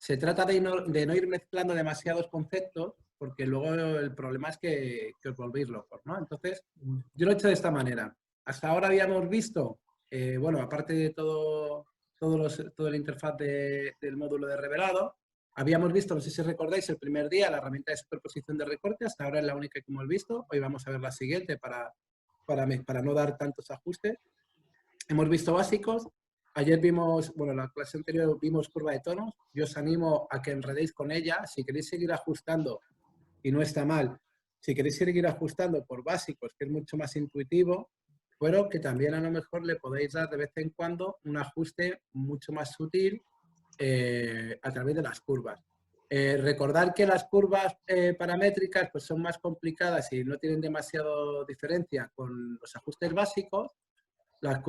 Se trata de no ir mezclando demasiados conceptos, porque luego el problema es que os volvéis locos, ¿no? Entonces, yo lo he hecho de esta manera. Hasta ahora habíamos visto, bueno, aparte de todo el interfaz del módulo de revelado, habíamos visto, no sé si recordáis, el primer día la herramienta de superposición de recorte, hasta ahora es la única que hemos visto. Hoy vamos a ver la siguiente para no dar tantos ajustes. Hemos visto básicos. Ayer vimos, bueno, en la clase anterior vimos curva de tonos. Yo os animo a que enredéis con ella. Si queréis seguir ajustando, y no está mal, si queréis seguir ajustando por básicos, que es mucho más intuitivo, pero que también a lo mejor le podéis dar de vez en cuando un ajuste mucho más sutil a través de las curvas. Recordar que las curvas paramétricas pues son más complicadas y no tienen demasiada diferencia con los ajustes básicos.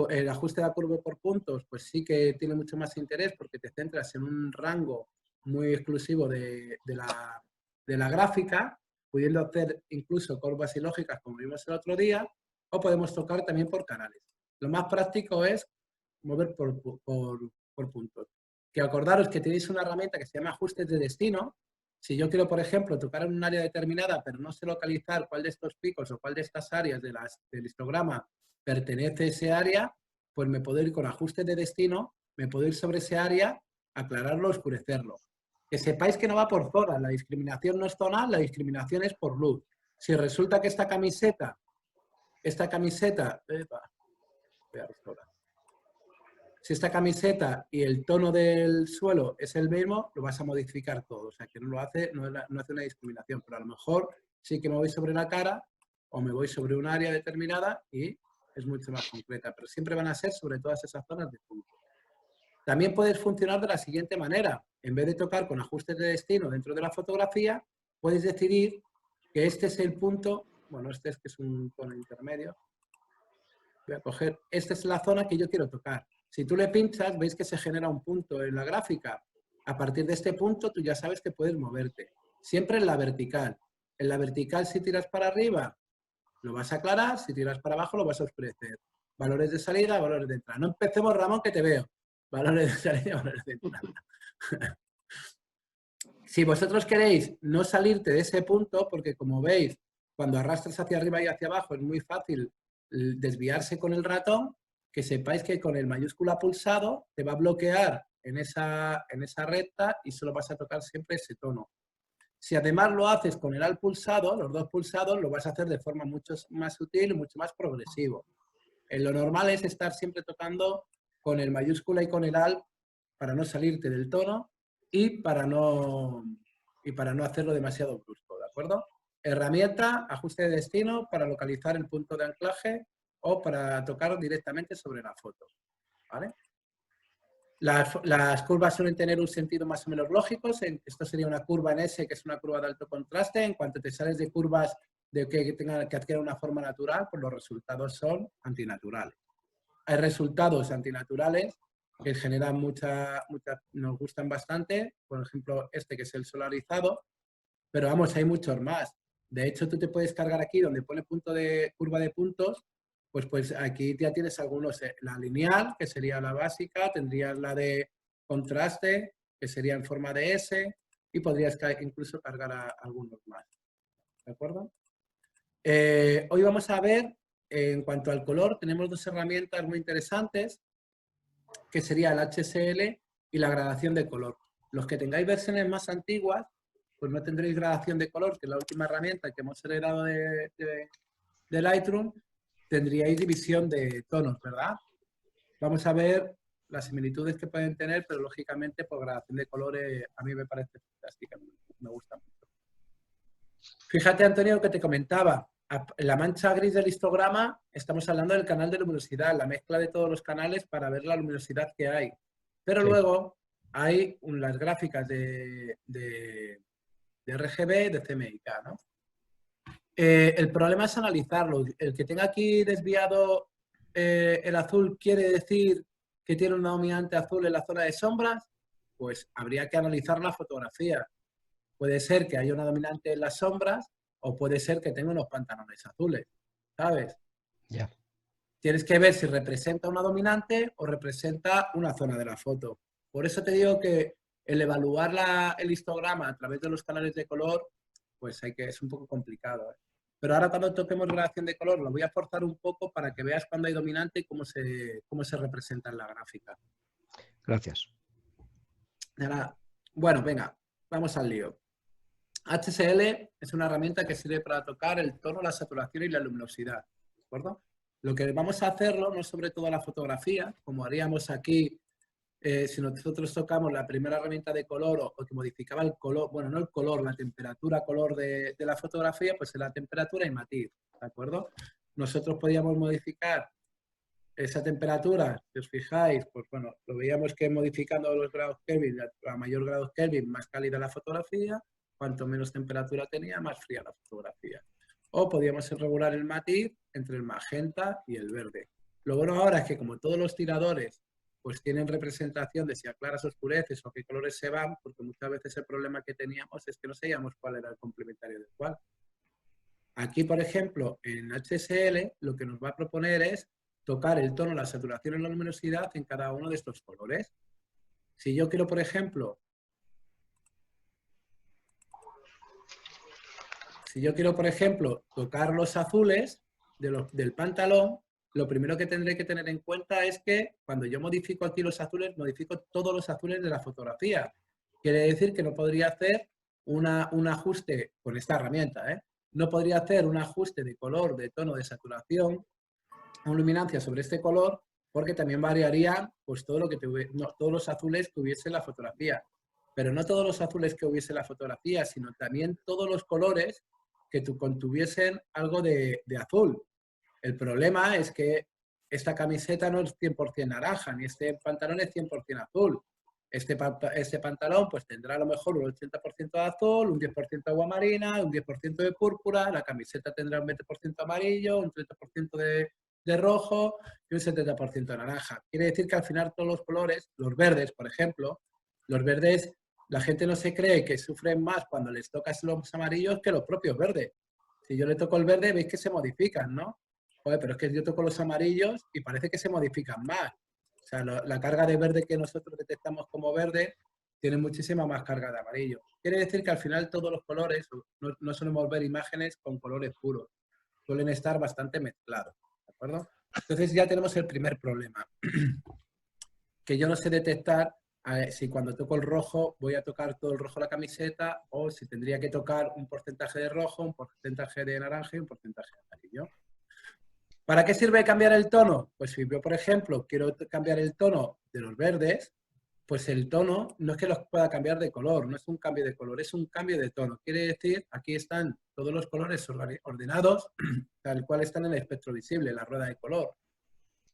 El ajuste de la curva por puntos pues sí que tiene mucho más interés porque te centras en un rango muy exclusivo de la gráfica, pudiendo hacer incluso curvas ilógicas como vimos el otro día, o podemos tocar también por canales. Lo más práctico es mover por puntos. Que acordaros que tenéis una herramienta que se llama ajustes de destino. Si yo quiero, por ejemplo, tocar en un área determinada, pero no sé localizar cuál de estos picos o cuál de estas áreas del histograma pertenece a ese área, pues me puedo ir con ajustes de destino, me puedo ir sobre ese área, aclararlo, oscurecerlo. Que sepáis que no va por zonas, la discriminación no es zonal, la discriminación es por luz. Si resulta que esta camiseta, si esta camiseta y el tono del suelo es el mismo, lo vas a modificar todo. O sea, que no hace una discriminación, pero a lo mejor sí que me voy sobre la cara o me voy sobre un área determinada y es mucho más concreta, pero siempre van a ser sobre todas esas zonas de punto. También puedes funcionar de la siguiente manera. En vez de tocar con ajustes de destino dentro de la fotografía, puedes decidir que este es el punto, bueno, este es que es un tono intermedio. Voy a coger, esta es la zona que yo quiero tocar. Si tú le pinchas, veis que se genera un punto en la gráfica. A partir de este punto, tú ya sabes que puedes moverte. Siempre en la vertical. En la vertical, si tiras para arriba, lo vas a aclarar. Si tiras para abajo, lo vas a oscurecer. Valores de salida, valores de entrada. No empecemos, Ramón, que te veo. Valores de salida, valores de entrada. Si vosotros queréis no salirte de ese punto, porque como veis, cuando arrastras hacia arriba y hacia abajo es muy fácil desviarse con el ratón, que sepáis que con el mayúscula pulsado te va a bloquear en esa recta y solo vas a tocar siempre ese tono. Si además lo haces con el alt pulsado, los dos pulsados, lo vas a hacer de forma mucho más sutil y mucho más progresivo. Lo normal es estar siempre tocando con el mayúscula y con el alt para no salirte del tono y para no hacerlo demasiado brusco, ¿de acuerdo? Herramienta, ajuste de destino para localizar el punto de anclaje o para tocar directamente sobre la foto, ¿vale? Las curvas suelen tener un sentido más o menos lógico. Esto sería una curva en S, que es una curva de alto contraste. En cuanto te sales de curvas que adquieran una forma natural, pues los resultados son antinaturales. Hay resultados antinaturales que generan nos gustan bastante. Por ejemplo, este que es el solarizado. Pero vamos, hay muchos más. De hecho, tú te puedes cargar aquí donde pone curva de puntos, pues aquí ya tienes algunos. La lineal, que sería la básica, tendrías la de contraste, que sería en forma de S, y podrías incluso cargar algunos más. ¿De acuerdo? Hoy vamos a ver, en cuanto al color, tenemos dos herramientas muy interesantes, que sería el HSL y la gradación de color. Los que tengáis versiones más antiguas, pues no tendréis gradación de color, que es la última herramienta que hemos heredado de Lightroom, tendríais división de tonos, ¿verdad? Vamos a ver las similitudes que pueden tener, pero lógicamente por gradación de colores a mí me parece fantástica, me gusta mucho. Fíjate, Antonio, lo que te comentaba. En la mancha gris del histograma estamos hablando del canal de luminosidad, la mezcla de todos los canales para ver la luminosidad que hay. Pero sí, luego hay las gráficas de RGB, de CMYK, ¿no? El problema es analizarlo. El que tenga aquí desviado el azul quiere decir que tiene una dominante azul en la zona de sombras, pues habría que analizar la fotografía. Puede ser que haya una dominante en las sombras o puede ser que tenga unos pantalones azules, ¿sabes? Ya. Tienes que ver si representa una dominante o representa una zona de la foto. Por eso te digo que el evaluar el histograma a través de los canales de color, pues es un poco complicado, ¿eh? Pero ahora cuando toquemos relación de color lo voy a forzar un poco para que veas cuándo hay dominante y cómo se representa en la gráfica. Gracias. Bueno, venga, vamos al lío. HSL es una herramienta que sirve para tocar el tono, la saturación y la luminosidad, ¿de acuerdo? Lo que vamos a hacerlo no es sobre todo la fotografía, como haríamos aquí si nosotros tocamos la primera herramienta de color o que modificaba el color, bueno, no el color, la temperatura color de la fotografía, pues era temperatura y matiz, ¿de acuerdo? Nosotros podíamos modificar esa temperatura, si os fijáis, pues bueno, lo veíamos que modificando los grados Kelvin, a mayor grados Kelvin, más cálida la fotografía, cuanto menos temperatura tenía, más fría la fotografía. O podíamos regular el matiz entre el magenta y el verde. Lo bueno ahora es que como todos los tiradores pues tienen representación de si aclaras o oscureces o qué colores se van, porque muchas veces el problema que teníamos es que no sabíamos cuál era el complementario del cual. Aquí, por ejemplo, en HSL, lo que nos va a proponer es tocar el tono, la saturación y la luminosidad en cada uno de estos colores. Si yo quiero, por ejemplo, tocar los azules del pantalón, lo primero que tendré que tener en cuenta es que cuando yo modifico aquí los azules, modifico todos los azules de la fotografía. Quiere decir que no podría hacer un ajuste con esta herramienta, ¿eh? No podría hacer un ajuste de color, de tono, de saturación o luminancia sobre este color, porque también variaría pues, todos los azules que hubiese en la fotografía. Pero no todos los azules que hubiese en la fotografía, sino también todos los colores que contuviesen algo de azul. El problema es que esta camiseta no es 100% naranja, ni este pantalón es 100% azul. Este pantalón pues tendrá a lo mejor un 80% de azul, un 10% de agua marina, un 10% de púrpura, la camiseta tendrá un 20% amarillo, un 30% de rojo y un 70% de naranja. Quiere decir que al final todos los colores, los verdes, por ejemplo, los verdes, la gente no se cree que sufren más cuando les tocas los amarillos que los propios verdes. Si yo le toco el verde, veis que se modifican, ¿no? Joder, pero es que yo toco los amarillos y parece que se modifican más. O sea, la carga de verde que nosotros detectamos como verde tiene muchísima más carga de amarillo. Quiere decir que al final todos los colores, no solemos ver imágenes con colores puros, suelen estar bastante mezclados, ¿de acuerdo? Entonces ya tenemos el primer problema, que yo no sé detectar si cuando toco el rojo voy a tocar todo el rojo de la camiseta o si tendría que tocar un porcentaje de rojo, un porcentaje de naranja y un porcentaje de amarillo. ¿Para qué sirve cambiar el tono? Pues si yo, por ejemplo, quiero cambiar el tono de los verdes, pues el tono no es que los pueda cambiar de color, no es un cambio de color, es un cambio de tono. Quiere decir, aquí están todos los colores ordenados, tal cual están en el espectro visible, la rueda de color.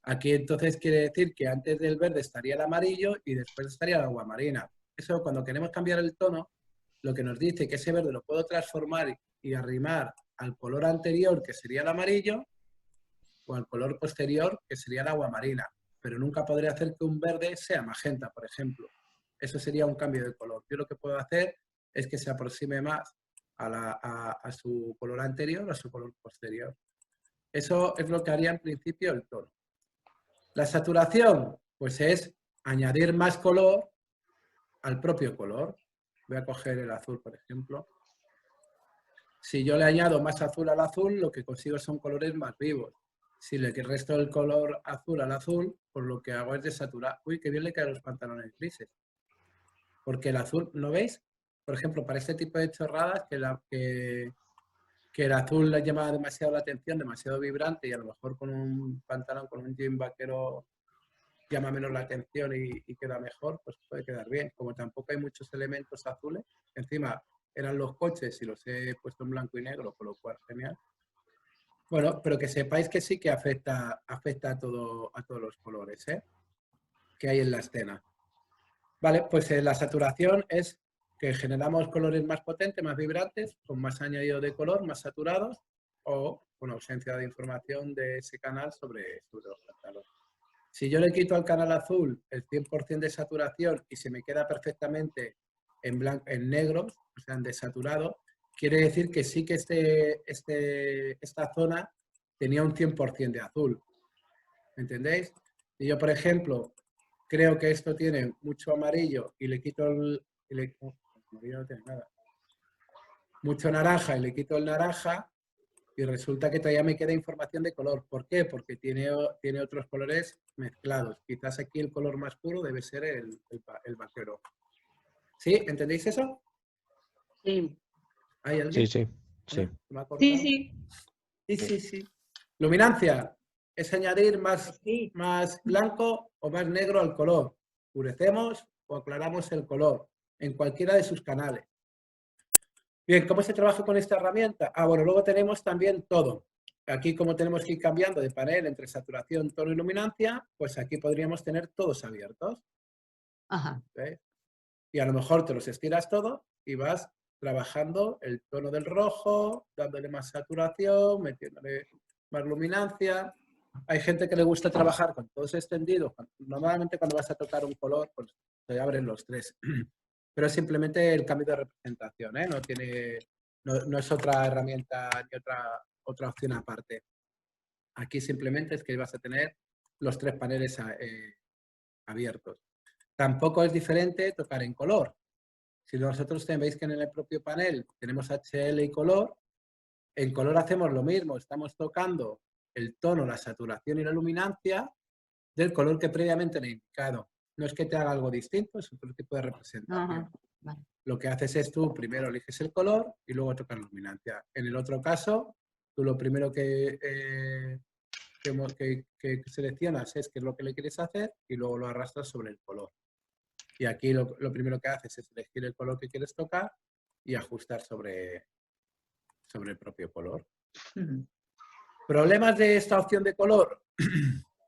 Aquí entonces quiere decir que antes del verde estaría el amarillo y después estaría el agua marina. Eso cuando queremos cambiar el tono, lo que nos dice que ese verde lo puedo transformar y arrimar al color anterior, que sería el amarillo, o al color posterior, que sería el agua marina, pero nunca podré hacer que un verde sea magenta, por ejemplo. Eso sería un cambio de color. Yo lo que puedo hacer es que se aproxime más a su color anterior o a su color posterior. Eso es lo que haría en principio el tono. La saturación, pues es añadir más color al propio color. Voy a coger el azul, por ejemplo. Si yo le añado más azul al azul, lo que consigo son colores más vivos. Si le resto el color azul al azul, pues lo que hago es desaturar. Uy, qué bien le quedan los pantalones grises. Porque el azul, ¿no veis? Por ejemplo, para este tipo de chorradas, que el azul le llama demasiado la atención, demasiado vibrante, y a lo mejor con un pantalón, con un jean vaquero, llama menos la atención y queda mejor, pues puede quedar bien. Como tampoco hay muchos elementos azules, encima eran los coches y los he puesto en blanco y negro, con lo cual genial. Bueno, pero que sepáis que sí que afecta a todos los colores, ¿eh?, que hay en la escena. Vale, pues la saturación es que generamos colores más potentes, más vibrantes, con más añadido de color, más saturados, o con ausencia de información de ese canal sobre los pantalones. Si yo le quito al canal azul el 100% de saturación y se me queda perfectamente en negro, o sea, en desaturado, quiere decir que sí que esta zona tenía un 100% de azul. ¿Entendéis? Si yo, por ejemplo, creo que esto tiene mucho amarillo y le quito amarillo no tiene nada. Mucho naranja y le quito el naranja y resulta que todavía me queda información de color. ¿Por qué? Porque tiene otros colores mezclados. Quizás aquí el color más puro debe ser el vaquero. ¿Sí? ¿Entendéis eso? Sí. ¿Hay alguien? Sí. ¿Me ha cortado? Sí. Sí. Luminancia es añadir más Sí. blanco o más negro al color. Oscurecemos o aclaramos el color en cualquiera de sus canales. Bien, ¿cómo se trabaja con esta herramienta? Bueno, luego tenemos también todo. Aquí, como tenemos que ir cambiando de panel entre saturación, tono y luminancia, pues aquí podríamos tener todos abiertos. Ajá. ¿Ves? Y a lo mejor te los estiras todo y vas trabajando el tono del rojo, dándole más saturación, metiéndole más luminancia. Hay gente que le gusta trabajar con todos extendidos. Normalmente cuando vas a tocar un color, pues te abren los tres. Pero es simplemente el cambio de representación, ¿eh? No es otra herramienta ni otra opción aparte. Aquí simplemente es que vas a tener los tres paneles abiertos. Tampoco es diferente tocar en color. Si nosotros veis que en el propio panel tenemos HL y color, en color hacemos lo mismo. Estamos tocando el tono, la saturación y la luminancia del color que previamente le he indicado. No es que te haga algo distinto, es otro tipo de representación. Ajá. Vale. Lo que haces es tú primero eliges el color y luego tocas la luminancia. En el otro caso, tú lo primero que seleccionas es qué es lo que le quieres hacer y luego lo arrastras sobre el color. Y aquí lo primero que haces es elegir el color que quieres tocar y ajustar sobre el propio color. ¿Problemas de esta opción de color?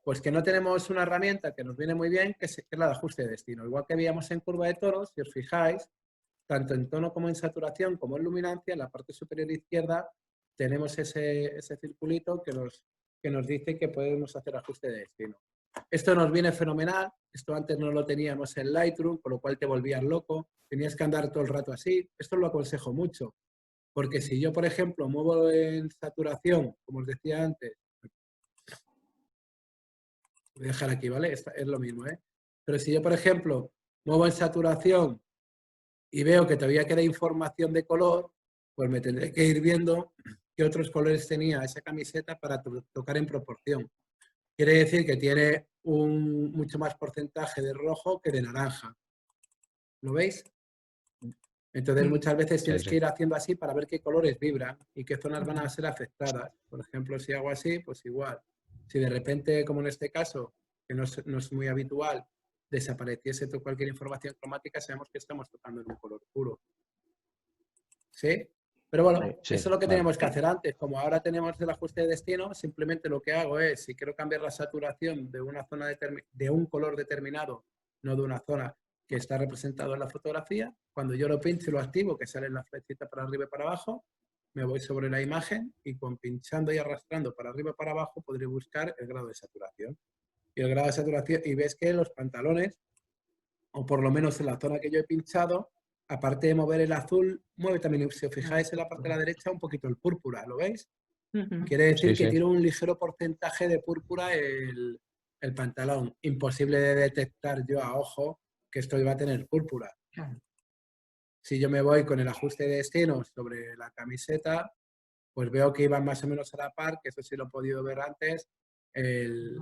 Pues que no tenemos una herramienta que nos viene muy bien, que es la de ajuste de destino. Igual que veíamos en curva de tonos, si os fijáis, tanto en tono como en saturación, como en luminancia, en la parte superior izquierda tenemos ese circulito que nos dice que podemos hacer ajuste de destino. Esto nos viene fenomenal. Esto antes no lo teníamos en Lightroom, con lo cual te volvías loco. Tenías que andar todo el rato así. Esto lo aconsejo mucho. Porque si yo, por ejemplo, muevo en saturación, como os decía antes, voy a dejar aquí, ¿vale? Es lo mismo, ¿eh? Pero si yo, por ejemplo, muevo en saturación y veo que todavía queda información de color, pues me tendré que ir viendo qué otros colores tenía esa camiseta para tocar en proporción. Quiere decir que tiene mucho más porcentaje de rojo que de naranja. ¿Lo veis? Entonces muchas veces tienes que ir haciendo así para ver qué colores vibran y qué zonas van a ser afectadas. Por ejemplo, si hago así, pues igual. Si de repente, como en este caso, que no es muy habitual, desapareciese cualquier información cromática, sabemos que estamos tocando en un color puro. ¿Sí? Pero bueno, eso es lo que teníamos que hacer antes. Como ahora tenemos el ajuste de destino, simplemente lo que hago es, si quiero cambiar la saturación de una zona de un color determinado, no de una zona que está representado en la fotografía, cuando yo lo pincho y lo activo, que sale en la flechita para arriba y para abajo, me voy sobre la imagen y con pinchando y arrastrando para arriba y para abajo podré buscar el grado de saturación. Y el grado de saturación, y ves que los pantalones, o por lo menos en la zona que yo he pinchado, aparte de mover el azul, mueve también, si os fijáis en la parte de la derecha, un poquito el púrpura, ¿lo veis? Quiere decir que tiene un ligero porcentaje de púrpura el pantalón. Imposible de detectar yo a ojo que esto iba a tener púrpura. Si yo me voy con el ajuste de destino sobre la camiseta, pues veo que iban más o menos a la par, que eso sí lo he podido ver antes, el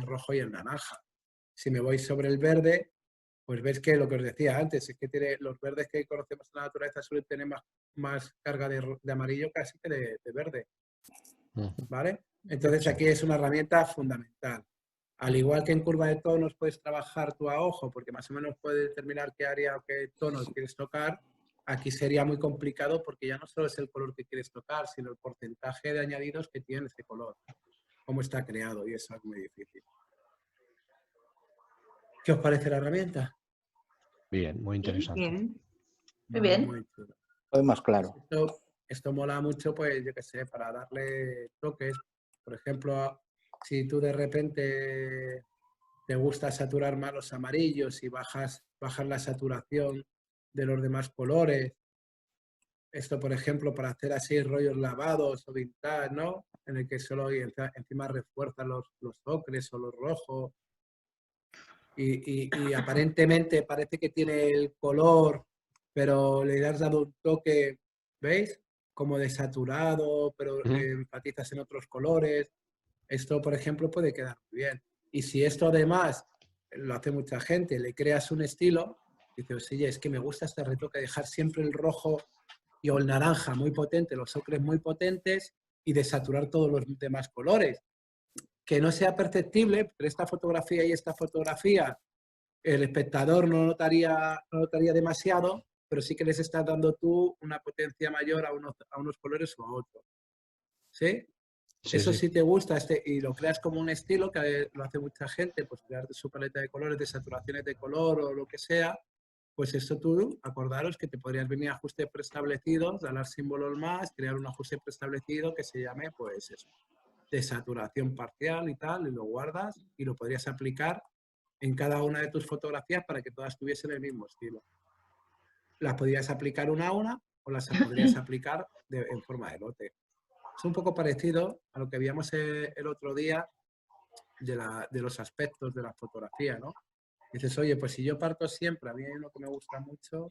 rojo y el naranja. Si me voy sobre el verde, pues ves que lo que os decía antes, es que tiene los verdes que conocemos en la naturaleza suelen tener más carga de amarillo casi que de verde. ¿Vale? Entonces aquí es una herramienta fundamental. Al igual que en curva de tonos puedes trabajar tú a ojo, porque más o menos puedes determinar qué área o qué tono quieres tocar, aquí sería muy complicado porque ya no solo es el color que quieres tocar, sino el porcentaje de añadidos que tiene ese color, cómo está creado, y eso es muy difícil. ¿Qué os parece la herramienta? Bien, muy interesante. Bien. Muy bien. Muy chulo. Hoy más claro. Esto mola mucho, pues yo qué sé, para darle toques. Por ejemplo, si tú de repente te gusta saturar más los amarillos y bajas la saturación de los demás colores. Esto, por ejemplo, para hacer así rollos lavados o vintage, ¿no? En el que solo encima refuerzan los ocres o los rojos. y aparentemente parece que tiene el color, pero le has dado un toque, ¿veis? Como desaturado, pero enfatizas en otros colores. Esto, por ejemplo, puede quedar muy bien. Y si esto además lo hace mucha gente, le creas un estilo, dices, oye, es que me gusta este retoque, dejar siempre el rojo o el naranja muy potente, los ocres muy potentes y desaturar todos los demás colores. Que no sea perceptible, pero esta fotografía y esta fotografía, el espectador no notaría demasiado, pero sí que les estás dando tú una potencia mayor a unos colores o a otros. ¿Sí? Sí, Eso sí. sí te gusta y lo creas como un estilo, que lo hace mucha gente, pues crear su paleta de colores, de saturaciones de color o lo que sea, pues eso tú, acordaros que te podrías venir a ajustes preestablecidos, dar símbolos más, crear un ajuste preestablecido que se llame, pues eso, de saturación parcial y tal, y lo guardas y lo podrías aplicar en cada una de tus fotografías para que todas tuviesen el mismo estilo. Las podrías aplicar una a una o las podrías aplicar en forma de lote. Es un poco parecido a lo que veíamos el otro día de los aspectos de la fotografía, ¿no? Dices, oye, pues si yo parto siempre, a mí hay uno que me gusta mucho.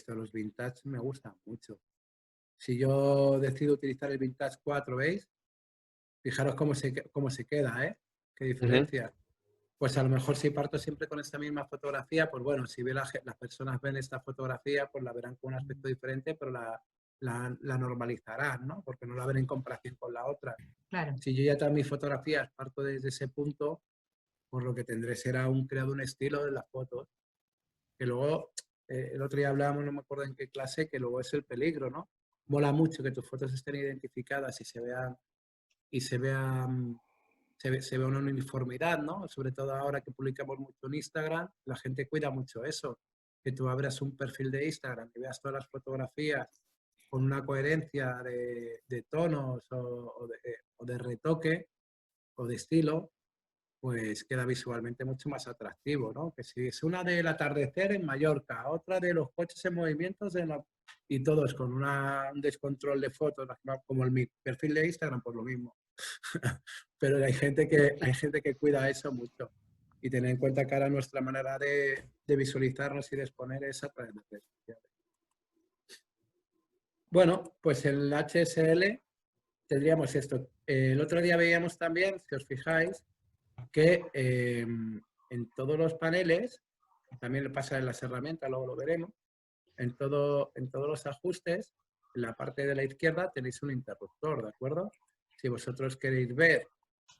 Los vintage me gustan mucho. Si yo decido utilizar el vintage 4, ¿veis? Fijaros cómo se queda, ¿eh? Qué diferencia. Pues a lo mejor si parto siempre con esta misma fotografía, pues bueno, si las personas ven esta fotografía, pues la verán con un aspecto diferente, pero la normalizarán, ¿no? Porque no la ven en comparación con la otra. Claro. Si yo ya todas mis fotografías parto desde ese punto, pues lo que tendré será creado un estilo de las fotos. Que luego, el otro día hablábamos, no me acuerdo en qué clase, que luego es el peligro, ¿no? Mola mucho que tus fotos estén identificadas y se vea una uniformidad, ¿no? Sobre todo ahora que publicamos mucho en Instagram, la gente cuida mucho eso. Que tú abras un perfil de Instagram y veas todas las fotografías con una coherencia de tonos o de retoque o de estilo, pues queda visualmente mucho más atractivo, ¿no? Que si es una del atardecer en Mallorca, otra de los coches en movimientos y todos con un descontrol de fotos, como mi perfil de Instagram, pues lo mismo. Pero hay gente que cuida eso mucho. Y tener en cuenta que ahora nuestra manera de visualizarnos y de exponer es a través de redes sociales. Bueno, pues el HSL tendríamos esto. El otro día veíamos también, si os fijáis, que en todos los paneles, también le pasa en las herramientas, luego lo veremos, en todos los ajustes, en la parte de la izquierda tenéis un interruptor, ¿de acuerdo? Si vosotros queréis ver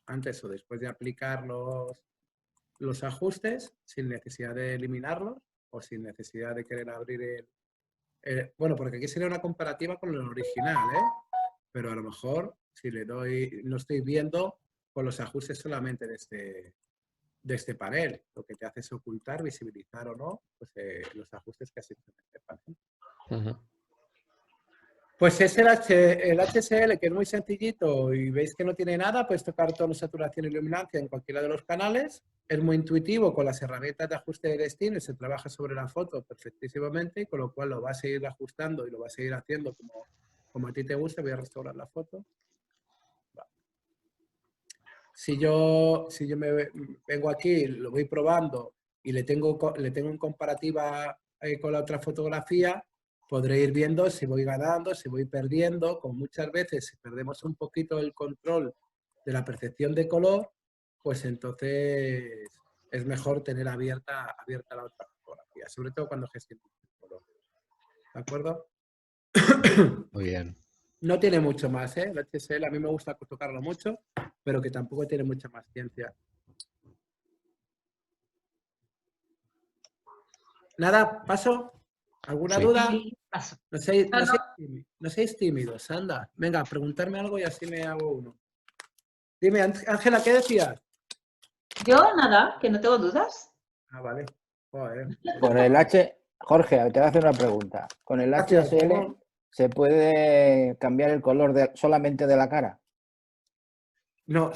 antes o después de aplicar los ajustes, sin necesidad de eliminarlos o sin necesidad de querer abrir bueno, porque aquí sería una comparativa con el original, ¿eh? Pero a lo mejor, si le doy, no estoy viendo con los ajustes solamente de este panel. Lo que te hace es ocultar, visibilizar o no, pues los ajustes que has hecho en este panel. Pues es el HSL, que es muy sencillito y veis que no tiene nada, puedes tocar tono, saturación y iluminancia en cualquiera de los canales. Es muy intuitivo con las herramientas de ajuste de destino y se trabaja sobre la foto perfectísimamente, con lo cual lo vas a ir ajustando y lo vas a ir haciendo como a ti te gusta. Voy a restaurar la foto. Si yo me vengo aquí, lo voy probando y le tengo en comparativa con la otra fotografía, podré ir viendo si voy ganando, si voy perdiendo. Como muchas veces si perdemos un poquito el control de la percepción de color, pues entonces es mejor tener abierta la otra fotografía, sobre todo cuando gestionamos el color. ¿De acuerdo? Muy bien. No tiene mucho más, ¿eh? El HSL a mí me gusta tocarlo mucho, pero que tampoco tiene mucha más ciencia. Nada, ¿paso? ¿Alguna duda? Sí, paso. No seáis tímidos, anda. Venga, preguntarme algo y así me hago uno. Dime, Ángela, ¿qué decías? Yo nada, que no tengo dudas. Ah, vale. Joder. Con el Jorge, te voy a hacer una pregunta. ¿Con el Gracias, HSL Ramón. se puede cambiar el color solamente de la cara? No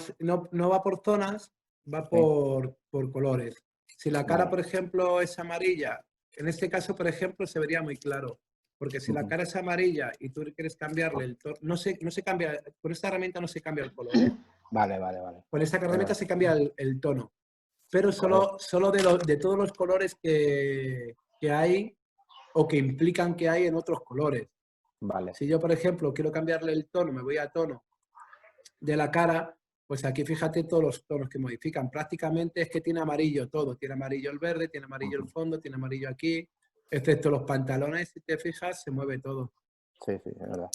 va por zonas, va por colores. Si la cara, Vale. por ejemplo, es amarilla, en este caso, por ejemplo, se vería muy claro. Porque si la cara es amarilla y tú quieres cambiarle el tono, no se cambia, con esta herramienta no se cambia el color, ¿eh? Vale. Con esta herramienta se cambia el tono, pero Correcto. solo de todos los colores que hay o que implican que hay en otros colores. Vale. Si yo, por ejemplo, quiero cambiarle el tono, me voy a tono de la cara, pues aquí fíjate todos los tonos que modifican. Prácticamente es que tiene amarillo todo. Tiene amarillo el verde, tiene amarillo el fondo, tiene amarillo aquí, excepto los pantalones, si te fijas, se mueve todo. Sí, es verdad.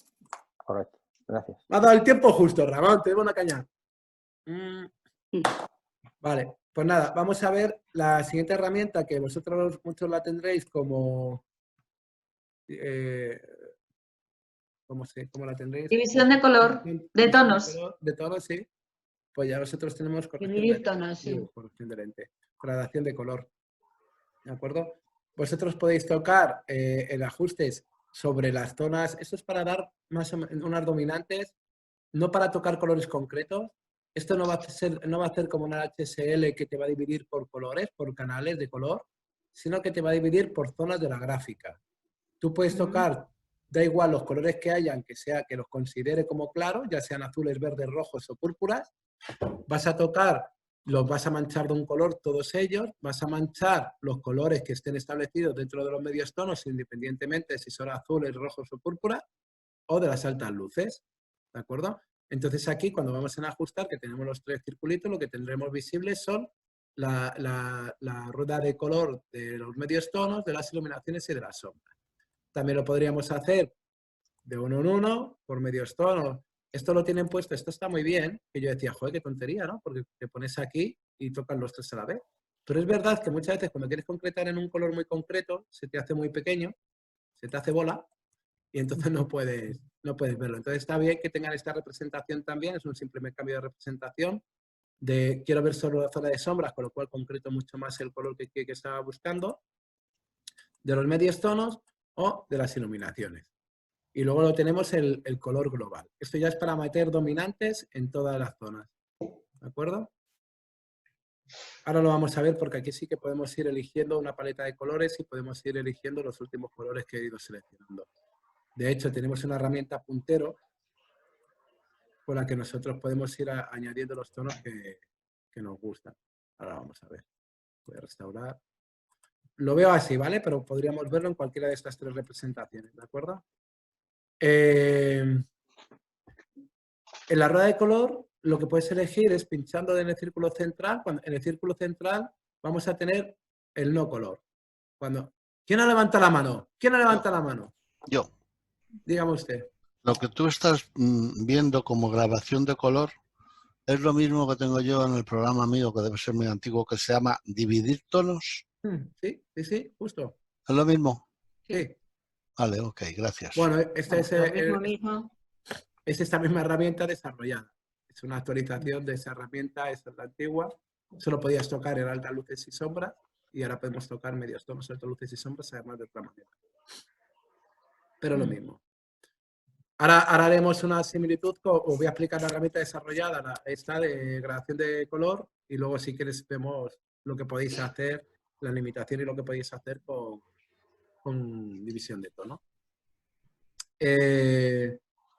Correcto. Gracias. Me ha dado el tiempo justo, Ramón, te debo una caña. Vale, pues nada, vamos a ver la siguiente herramienta que vosotros muchos la tendréis como... ¿cómo la tendréis? División de color, de tonos. De tonos, sí. Pues ya nosotros tenemos Dividir tonos, sí. corrección de lente, gradación de color. ¿De acuerdo? Vosotros podéis tocar en ajustes sobre las zonas. Esto es para dar más o menos unas dominantes, no para tocar colores concretos. Esto no va a ser como una HSL que te va a dividir por colores, por canales de color, sino que te va a dividir por zonas de la gráfica. Tú puedes tocar, da igual los colores que hayan, que los considere como claros, ya sean azules, verdes, rojos o púrpuras. Vas a tocar, los vas a manchar de un color todos ellos, vas a manchar los colores que estén establecidos dentro de los medios tonos, independientemente si son azules, rojos o púrpura, o de las altas luces. ¿De acuerdo? Entonces aquí, cuando vamos a ajustar, que tenemos los tres circulitos, lo que tendremos visibles son la rueda de color de los medios tonos, de las iluminaciones y de las sombras. También lo podríamos hacer de uno en uno, por medios tonos. Esto lo tienen puesto, esto está muy bien, que yo decía, joder, qué tontería, ¿no? Porque te pones aquí y tocan los tres a la vez. Pero es verdad que muchas veces cuando quieres concretar en un color muy concreto, se te hace muy pequeño, se te hace bola, y entonces no puedes verlo. Entonces está bien que tengan esta representación también, es un simple cambio de representación, de quiero ver solo la zona de sombras, con lo cual concreto mucho más el color que estaba buscando, de los medios tonos o de las iluminaciones. Y luego lo tenemos el color global. Esto ya es para meter dominantes en todas las zonas. ¿De acuerdo? Ahora lo vamos a ver porque aquí sí que podemos ir eligiendo una paleta de colores y podemos ir eligiendo los últimos colores que he ido seleccionando. De hecho, tenemos una herramienta puntero con la que nosotros podemos ir añadiendo los tonos que nos gustan. Ahora vamos a ver. Voy a restaurar. Lo veo así, ¿vale? Pero podríamos verlo en cualquiera de estas tres representaciones, ¿de acuerdo? En la rueda de color, lo que puedes elegir es pinchando en el círculo central. En el círculo central vamos a tener el no color. ¿Quién levanta la mano? ¿Quién levanta la mano? Yo. Dígame usted. Lo que tú estás viendo como grabación de color es lo mismo que tengo yo en el programa mío, que debe ser muy antiguo, que se llama dividir tonos. Sí, justo. ¿Es lo mismo? Sí. Vale, ok, gracias. Bueno, esta es mismo. Es esta misma herramienta desarrollada. Es una actualización de esa herramienta, esa es la antigua. Solo podías tocar en altas luces y sombras y ahora podemos tocar medios tonos, altas luces y sombras, además de otra manera. Pero lo mismo. Ahora haremos una similitud, os voy a explicar la herramienta desarrollada, esta de gradación de color, y luego si quieres vemos lo que podéis hacer, la limitación y lo que podéis hacer con división de tono.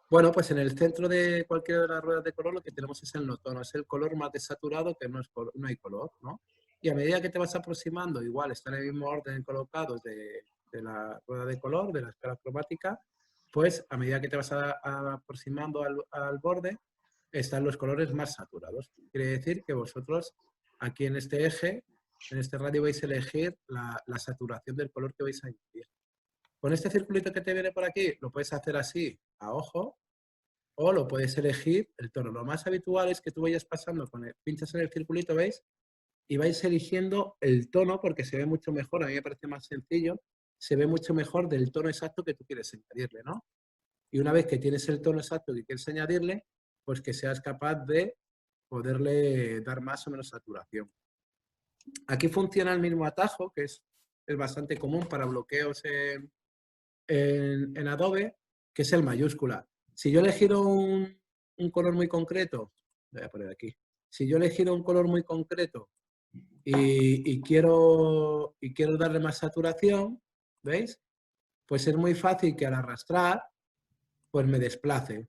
Bueno, pues en el centro de cualquiera de las ruedas de color lo que tenemos es el no tono, es el color más desaturado que no hay color, ¿no? Y a medida que te vas aproximando, igual están en el mismo orden colocados de la rueda de color, de la escala cromática, pues a medida que te vas aproximando al borde, están los colores más saturados. Quiere decir que vosotros aquí en este eje, en este radio, vais a elegir la saturación del color que vais a añadir. Con este circulito que te viene por aquí, lo puedes hacer así, a ojo, o lo puedes elegir el tono. Lo más habitual es que tú vayas pasando, pinchas en el circulito, ¿veis? Y vais eligiendo el tono porque se ve mucho mejor, a mí me parece más sencillo, se ve mucho mejor del tono exacto que tú quieres añadirle, ¿no? Y una vez que tienes el tono exacto que quieres añadirle, pues que seas capaz de poderle dar más o menos saturación. Aquí funciona el mismo atajo, que es bastante común para bloqueos en Adobe, que es el mayúscula. Si yo he elegido un color muy concreto, voy a poner aquí, si yo he elegido un color muy concreto y quiero darle más saturación, ¿veis? pues es muy fácil que al arrastrar, pues me desplace.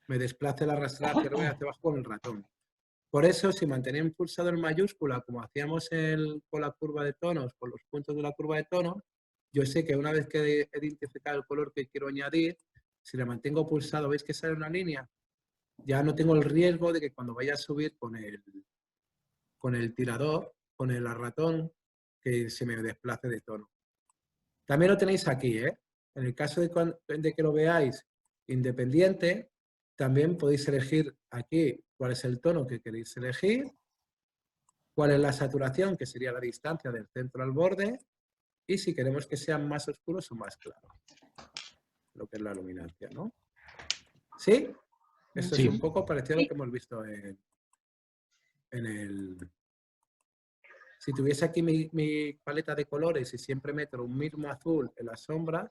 Me desplace el arrastrar hacia arriba y hacia abajo con el ratón. Por eso, si mantenemos pulsado en mayúscula, como hacíamos con la curva de tonos, con los puntos de la curva de tonos, yo sé que una vez que he identificado el color que quiero añadir, si le mantengo pulsado, ¿veis que sale una línea? Ya no tengo el riesgo de que cuando vaya a subir con el tirador, con el ratón, que se me desplace de tono. También lo tenéis aquí, ¿eh? En el caso de que lo veáis independiente, también podéis elegir aquí cuál es el tono que queréis elegir, cuál es la saturación, que sería la distancia del centro al borde, y si queremos que sean más oscuros o más claros, lo que es la luminancia, ¿no? ¿Sí? Eso Sí. es un poco parecido a lo que hemos visto en el... Si tuviese aquí mi paleta de colores y siempre meto un mismo azul en las sombras,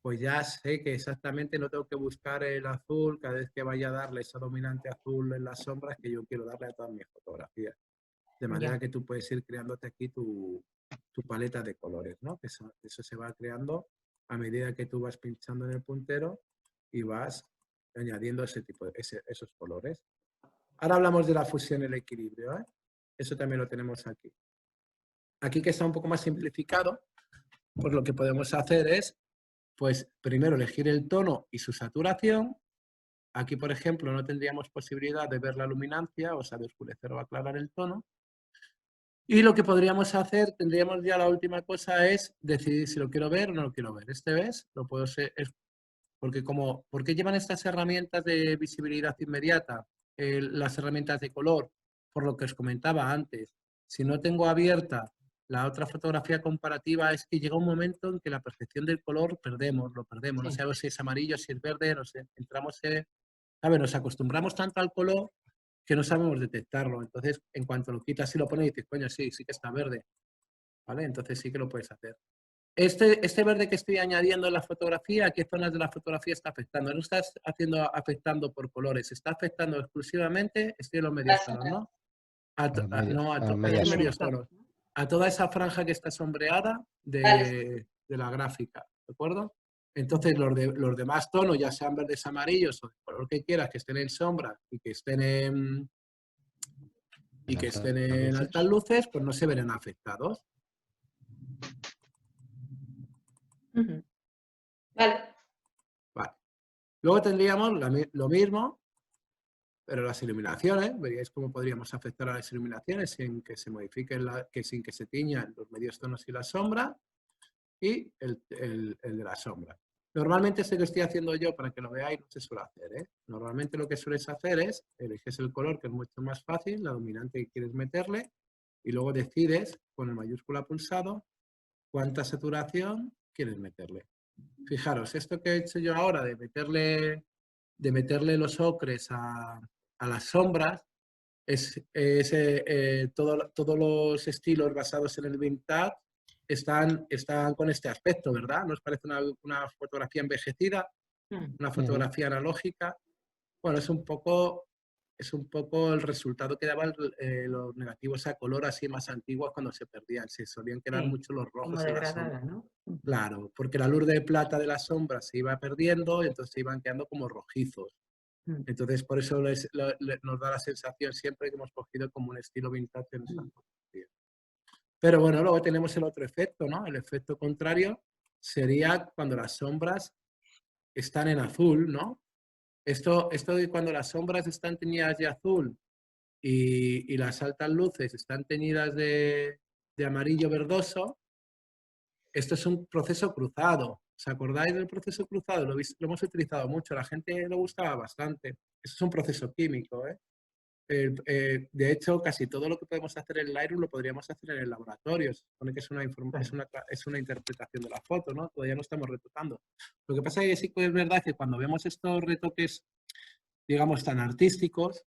pues ya sé que exactamente no tengo que buscar el azul cada vez que vaya a darle esa dominante azul en las sombras que yo quiero darle a todas mis fotografías. De manera que tú puedes ir creándote aquí tu paleta de colores, ¿no? Que eso se va creando a medida que tú vas pinchando en el puntero y vas añadiendo esos colores. Ahora hablamos de la fusión y el equilibrio, ¿eh? Eso también lo tenemos aquí. Aquí, que está un poco más simplificado, pues lo que podemos hacer es, pues primero elegir el tono y su saturación. Aquí, por ejemplo, no tendríamos posibilidad de ver la luminancia, o sea, de oscurecer o aclarar el tono. Y lo que podríamos hacer, tendríamos ya la última cosa, es decidir si lo quiero ver o no lo quiero ver. ¿Ves? Lo puedo ser, porque ¿por qué llevan estas herramientas de visibilidad inmediata? Las herramientas de color, por lo que os comentaba antes. Si no tengo abierta la otra fotografía comparativa, es que llega un momento en que la percepción del color lo perdemos. Sí. No sabemos si es amarillo, si es verde, no sé. ¿sabes? Nos acostumbramos tanto al color que no sabemos detectarlo. Entonces, en cuanto lo quitas y lo pones, dices, coño, sí que está verde. ¿Vale? Entonces sí que lo puedes hacer. Este verde que estoy añadiendo en la fotografía, ¿a qué zonas de la fotografía está afectando? No está afectando por colores, está afectando exclusivamente, estoy en los medios tonos, ¿no? medias Medios tonos. A toda esa franja que está sombreada de la gráfica, ¿de acuerdo? Entonces los demás tonos, ya sean verdes, amarillos o el color que quieras, que estén en sombra y que estén en altas luces, pues no se verán afectados. Vale. Vale. Luego tendríamos lo mismo, pero las iluminaciones. Veríais cómo podríamos afectar a las iluminaciones sin que se modifiquen, sin que se tiñan los medios tonos y la sombra, y el de la sombra. Normalmente este que estoy haciendo yo, para que lo veáis, no se suele hacer, ¿eh? Normalmente lo que sueles hacer es, eliges el color, que es mucho más fácil, la dominante que quieres meterle, y luego decides, con el mayúscula pulsado, cuánta saturación quieres meterle. Fijaros, esto que he hecho yo ahora de meterle los ocres a las sombras, todos los estilos basados en el vintage están con este aspecto, ¿verdad? ¿Nos parece una fotografía envejecida? Una fotografía analógica. Bueno, es un poco el resultado que daban los negativos a color así más antiguos cuando se perdían. Se solían quedar Sí, mucho los como rojos en la sombra. degradada, ¿no? Claro, porque la luz de plata de la sombra se iba perdiendo y entonces se iban quedando como rojizos. Entonces, por eso nos da la sensación siempre que hemos cogido como un estilo vintage en esta fotografía. Pero bueno, luego tenemos el otro efecto, ¿no? El efecto contrario sería cuando las sombras están en azul, ¿no? Esto de cuando las sombras están teñidas de azul y las altas luces están teñidas de amarillo verdoso, esto es un proceso cruzado. ¿Os acordáis del proceso cruzado? Lo hemos utilizado mucho, a la gente le gustaba bastante. Eso es un proceso químico, ¿eh? De hecho, casi todo lo que podemos hacer en Lightroom lo podríamos hacer en el laboratorio. Se supone que es una interpretación de la foto, ¿no? Todavía no estamos retocando. Lo que pasa es que sí que es verdad que cuando vemos estos retoques, digamos, tan artísticos,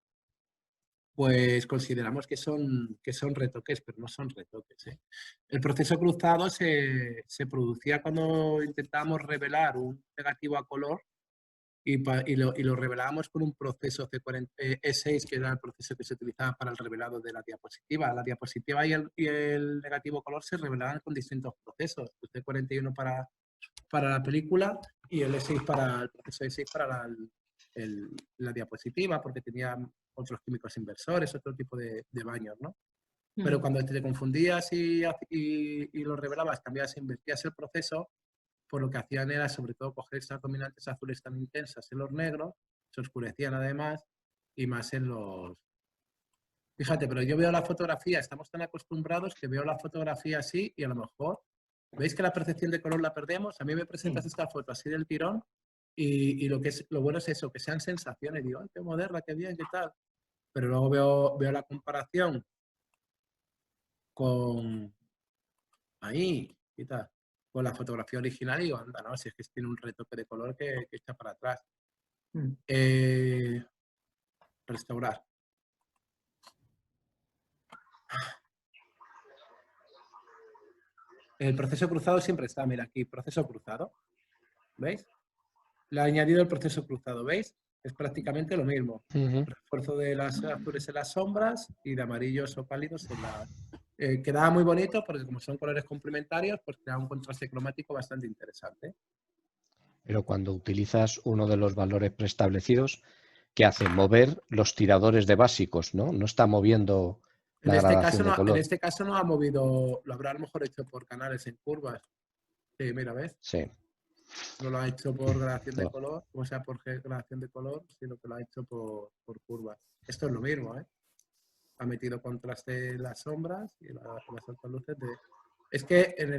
pues consideramos que son retoques, pero no son retoques, ¿eh? El proceso cruzado se producía cuando intentábamos revelar un negativo a color y lo revelábamos con un proceso E6, que era el proceso que se utilizaba para el revelado de la diapositiva. La diapositiva y el negativo color se revelaban con distintos procesos. El C41 para la película y el E6 para el proceso E6 para la diapositiva, porque tenía otros químicos inversores, otro tipo de baños, ¿no? Pero cuando te confundías y lo revelabas, cambiabas, invertías el proceso, pues lo que hacían era sobre todo coger estas dominantes azules tan intensas en los negros, se oscurecían además, y más en los... Fíjate, pero yo veo la fotografía, estamos tan acostumbrados que veo la fotografía así y a lo mejor, ¿veis que la percepción de color la perdemos? A mí me presentas esta foto así del tirón y lo bueno es eso, que sean sensaciones. Digo, ay, qué moderna, qué bien, qué tal. Pero luego veo la comparación con ahí, y tal, con la fotografía original y digo, anda, no, si es que tiene un retoque de color que echa para atrás. Restaurar. El proceso cruzado siempre está, mira aquí, proceso cruzado, ¿veis? Le he añadido el proceso cruzado, ¿veis? Es prácticamente lo mismo. Refuerzo de las azules en las sombras y de amarillos o pálidos en la... quedaba muy bonito porque como son colores complementarios, pues crea un contraste cromático bastante interesante. Pero cuando utilizas uno de los valores preestablecidos, ¿qué hace? Mover los tiradores de básicos, ¿no? No está moviendo la gradación de color. En este caso no ha movido, lo habrá a lo mejor hecho por canales en curvas. Sí, mira, ¿ves? Sí. No lo ha hecho por gradación de color, o sea, por gradación de color, sino que lo ha hecho por curvas. Esto es lo mismo, ¿eh? Ha metido contraste en las sombras y en las altas luces. Es que en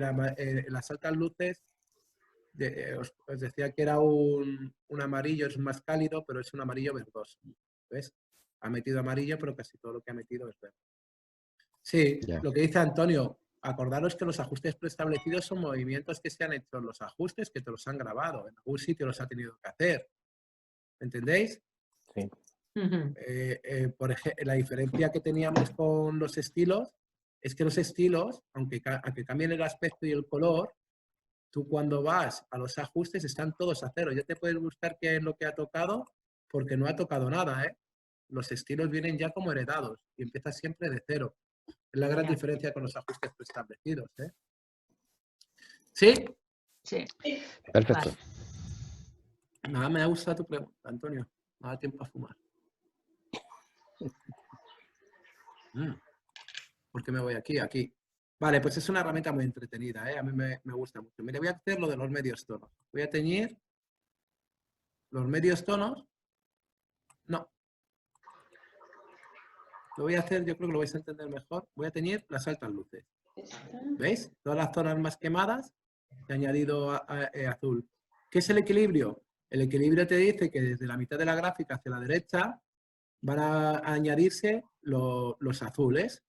las altas luces os decía que era un amarillo, es más cálido, pero es un amarillo verdoso. ¿Ves? Ha metido amarillo, pero casi todo lo que ha metido es verde. Sí, lo que dice Antonio, acordaros que los ajustes preestablecidos son movimientos que se han hecho en los ajustes, que te los han grabado. En algún sitio los ha tenido que hacer. ¿Entendéis? Sí. Por ejemplo, la diferencia que teníamos con los estilos es que los estilos, aunque cambien el aspecto y el color, tú cuando vas a los ajustes están todos a cero. Ya te puedes buscar qué es lo que ha tocado porque no ha tocado nada, ¿eh? Los estilos vienen ya como heredados y empiezas siempre de cero. Es la gran diferencia con los ajustes preestablecidos, ¿eh? ¿Sí? Sí. Perfecto. Nada, me ha gustado tu pregunta, Antonio. Me da tiempo a fumar. ¿Por qué me voy aquí? Aquí. Vale, pues es una herramienta muy entretenida, ¿eh? A mí me gusta mucho. Mira, voy a hacer lo de los medios tonos. Voy a teñir los medios tonos. No. Lo voy a hacer, yo creo que lo vais a entender mejor. Voy a teñir las altas luces. ¿Veis? Todas las zonas más quemadas he añadido azul. ¿Qué es el equilibrio? El equilibrio te dice que desde la mitad de la gráfica hacia la derecha van a añadirse los azules.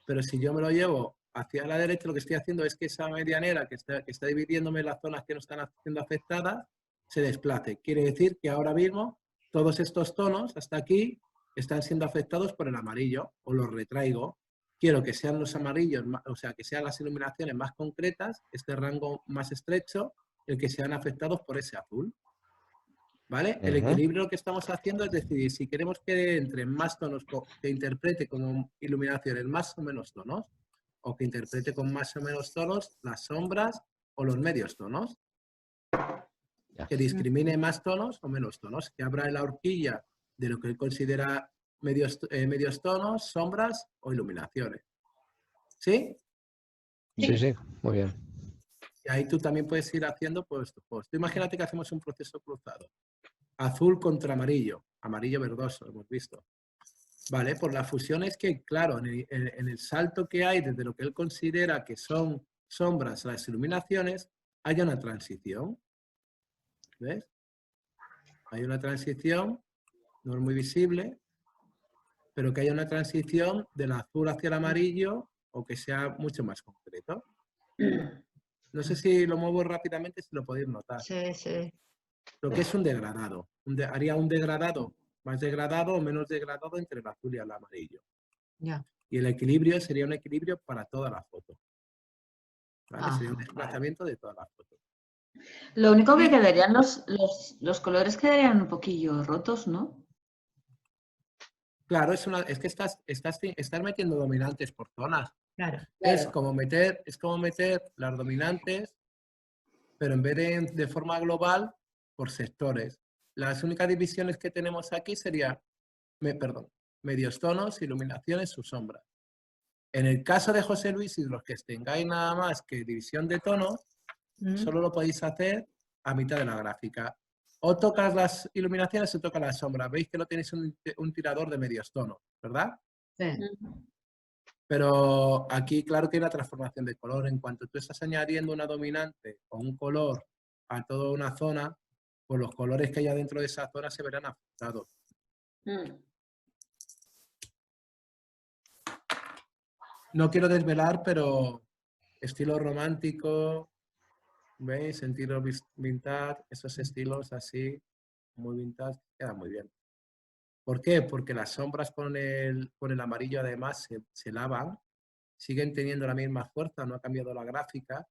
Pero si yo me lo llevo hacia la derecha, lo que estoy haciendo es que esa medianera que está dividiéndome las zonas que no están siendo afectadas se desplace. Quiere decir que ahora mismo todos estos tonos hasta aquí están siendo afectados por el amarillo o los retraigo. Quiero que sean los amarillos, o sea, que sean las iluminaciones más concretas, este rango más estrecho, el que sean afectados por ese azul. ¿Vale? El equilibrio que estamos haciendo es decidir si queremos que entren más tonos, que interprete como iluminaciones más o menos tonos, o que interprete con más o menos tonos las sombras o los medios tonos. Que discrimine más tonos o menos tonos, que abra la horquilla de lo que él considera medios tonos, sombras o iluminaciones. ¿Sí? Sí, sí, muy bien. Y ahí tú también puedes ir haciendo pues, tú imagínate que hacemos un proceso cruzado. Azul contra amarillo, amarillo verdoso, hemos visto. Vale, por la fusión es que, claro, en el salto que hay desde lo que él considera que son sombras a las iluminaciones, hay una transición. ¿Ves? Hay una transición, no es muy visible, pero que haya una transición del azul hacia el amarillo o que sea mucho más concreto. No sé si lo muevo rápidamente, si lo podéis notar. Sí, sí. Lo que es un degradado. Haría un degradado más degradado o menos degradado entre el azul y el amarillo. Ya. Y el equilibrio sería un equilibrio para toda la foto. ¿Vale? Sería un Ajá, desplazamiento de toda la foto. Lo único que quedarían los colores quedarían un poquillo rotos, ¿no? Claro, es que estás metiendo dominantes por zonas. Claro. Es como meter las dominantes pero en vez de forma global, por sectores. Las únicas divisiones que tenemos aquí serían, medios tonos, iluminaciones, sus sombras. En el caso de José Luis y los que tengáis nada más que división de tonos, solo lo podéis hacer a mitad de la gráfica. O tocas las iluminaciones o tocas las sombras. Veis que no tenéis un tirador de medios tonos, ¿verdad? Sí. Pero aquí, claro que hay una transformación de color. En cuanto tú estás añadiendo una dominante o un color a toda una zona, pues los colores que haya dentro de esa zona se verán afectados. No quiero desvelar, pero estilo romántico, ¿veis? Sentido vintage, esos estilos así, muy vintage, quedan muy bien. ¿Por qué? Porque las sombras con el amarillo además se lavan, siguen teniendo la misma fuerza, no ha cambiado la gráfica,